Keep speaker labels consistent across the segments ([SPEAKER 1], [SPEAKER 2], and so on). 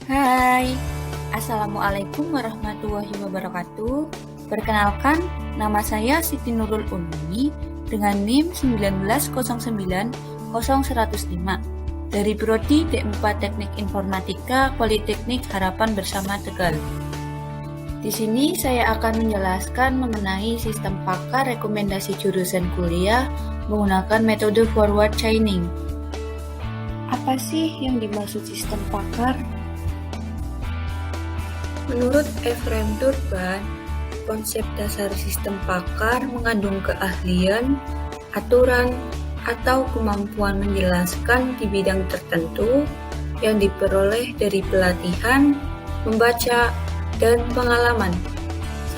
[SPEAKER 1] Hai, Assalamualaikum warahmatullahi wabarakatuh. Perkenalkan, nama saya Siti Nurul Ulumi dengan NIM 190900105 dari Prodi D4 Teknik Informatika Politeknik Harapan Bersama Tegal. Di sini saya akan menjelaskan mengenai sistem pakar rekomendasi jurusan kuliah menggunakan metode forward chaining. Apa sih yang dimaksud sistem pakar? Menurut Efrem Turban, konsep dasar sistem pakar mengandung keahlian, aturan, atau kemampuan menjelaskan di bidang tertentu yang diperoleh dari pelatihan, membaca, dan pengalaman.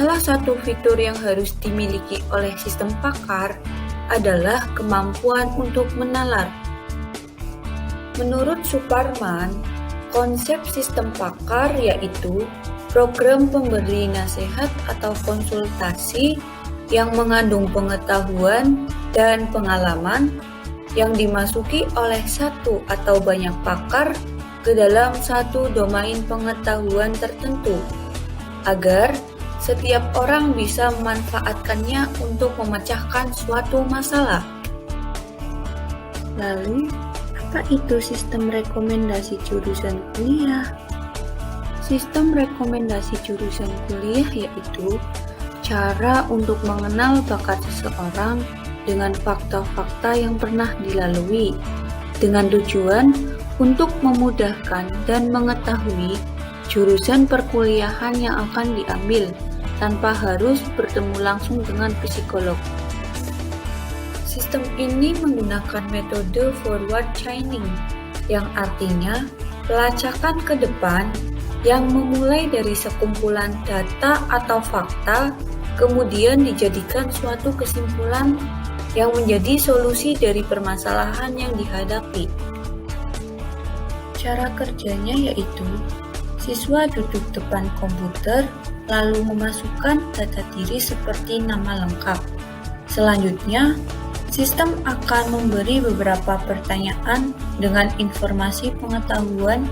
[SPEAKER 1] Salah satu fitur yang harus dimiliki oleh sistem pakar adalah kemampuan untuk menalar. Menurut Suparman, konsep sistem pakar yaitu program pemberi nasihat atau konsultasi yang mengandung pengetahuan dan pengalaman yang dimasuki oleh satu atau banyak pakar ke dalam satu domain pengetahuan tertentu, agar setiap orang bisa memanfaatkannya untuk memecahkan suatu masalah. Lalu, apa itu sistem rekomendasi jurusan kuliah? Sistem rekomendasi jurusan kuliah yaitu cara untuk mengenal bakat seseorang dengan fakta-fakta yang pernah dilalui, dengan tujuan untuk memudahkan dan mengetahui jurusan perkuliahan yang akan diambil tanpa harus bertemu langsung dengan psikolog. Sistem ini menggunakan metode forward chaining, yang artinya pelacakan ke depan yang memulai dari sekumpulan data atau fakta, kemudian dijadikan suatu kesimpulan yang menjadi solusi dari permasalahan yang dihadapi. Cara kerjanya yaitu siswa duduk depan komputer lalu memasukkan data diri seperti nama lengkap. Selanjutnya, sistem akan memberi beberapa pertanyaan dengan informasi pengetahuan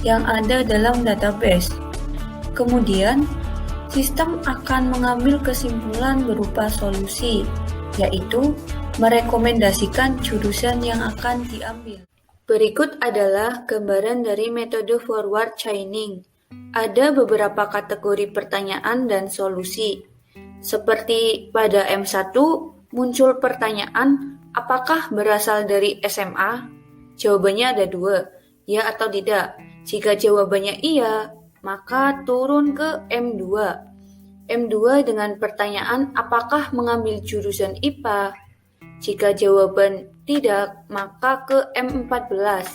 [SPEAKER 1] yang ada dalam database. Kemudian, sistem akan mengambil kesimpulan berupa solusi, yaitu merekomendasikan jurusan yang akan diambil. Berikut adalah gambaran dari metode forward chaining. Ada beberapa kategori pertanyaan dan solusi. Seperti pada M1, muncul pertanyaan, apakah berasal dari SMA? Jawabannya ada 2, ya atau tidak. Jika jawabannya iya, maka turun ke M2. M2 dengan pertanyaan, apakah mengambil jurusan IPA? Jika jawaban tidak, maka ke M14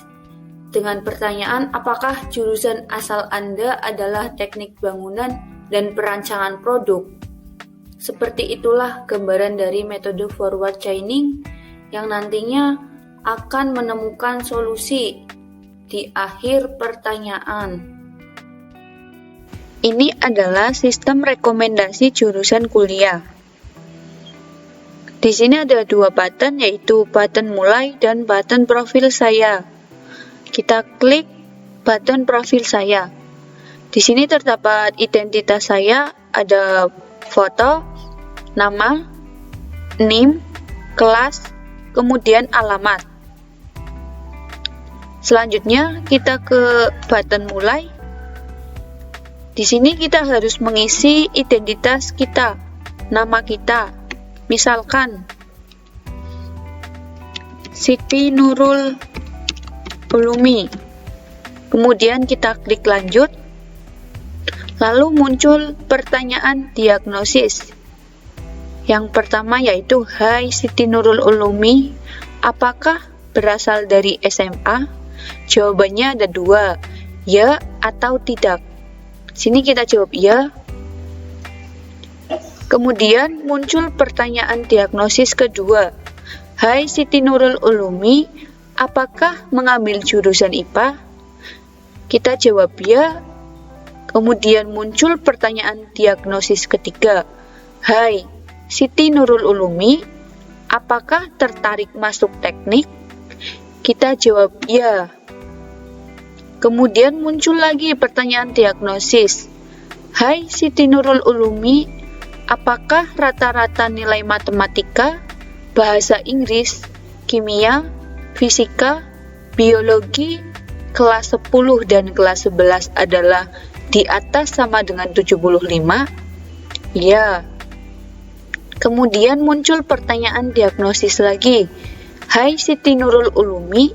[SPEAKER 1] dengan pertanyaan apakah jurusan asal Anda adalah teknik bangunan dan perancangan produk. Seperti itulah gambaran dari metode forward chaining yang nantinya akan menemukan solusi di akhir pertanyaan. Ini adalah sistem rekomendasi jurusan kuliah. Di sini ada 2 button, yaitu button mulai dan button profil saya. Kita klik button profil saya. Di sini terdapat identitas saya, ada foto, nama, NIM, kelas, kemudian alamat. Selanjutnya kita ke button mulai. Di sini kita harus mengisi identitas kita, nama kita. Misalkan Siti Nurul Ulumi. Kemudian kita klik lanjut. Lalu muncul pertanyaan diagnosis. Yang pertama yaitu, Hai Siti Nurul Ulumi, apakah berasal dari SMA? Jawabannya ada 2, ya atau tidak. Sini kita jawab ya. Kemudian muncul pertanyaan diagnosis kedua. Hai Siti Nurul Ulumi, apakah mengambil jurusan IPA? Kita jawab ya. Kemudian muncul pertanyaan diagnosis ketiga. Hai Siti Nurul Ulumi, apakah tertarik masuk teknik? Kita jawab ya.
[SPEAKER 2] Kemudian muncul lagi pertanyaan diagnosis. Hai Siti Nurul Ulumi, apakah rata-rata nilai matematika, bahasa Inggris, kimia, fisika, biologi, kelas 10 dan kelas 11 adalah di atas sama dengan 75? Ya. Kemudian muncul pertanyaan diagnosis lagi. Hai Siti Nurul Ulumi,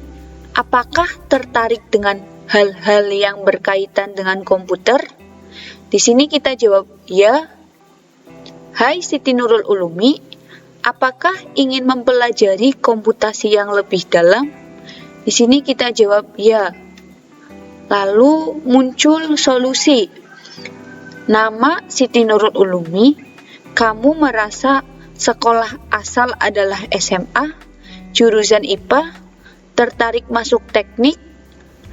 [SPEAKER 2] apakah tertarik dengan hal-hal yang berkaitan dengan komputer? Di sini kita jawab ya. Hai Siti Nurul Ulumi, apakah ingin mempelajari komputasi yang lebih dalam? Di sini kita jawab ya. Lalu muncul solusi. Nama Siti Nurul Ulumi, kamu merasa sekolah asal adalah SMA, jurusan IPA, tertarik masuk teknik,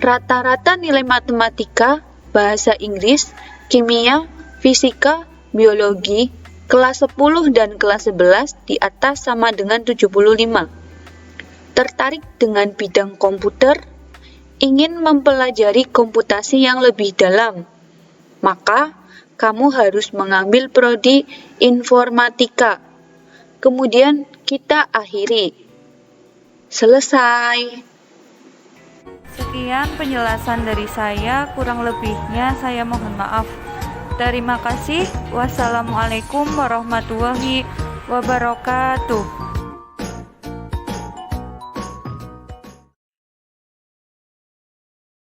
[SPEAKER 2] rata-rata nilai matematika, bahasa Inggris, kimia, fisika, biologi, kelas 10 dan kelas 11 di atas sama dengan 75. Tertarik dengan bidang komputer, ingin mempelajari komputasi yang lebih dalam, maka kamu harus mengambil prodi informatika. Kemudian kita akhiri. Selesai.
[SPEAKER 3] Sekian penjelasan dari saya, kurang lebihnya saya mohon maaf. Terima kasih. Wassalamualaikum warahmatullahi wabarakatuh.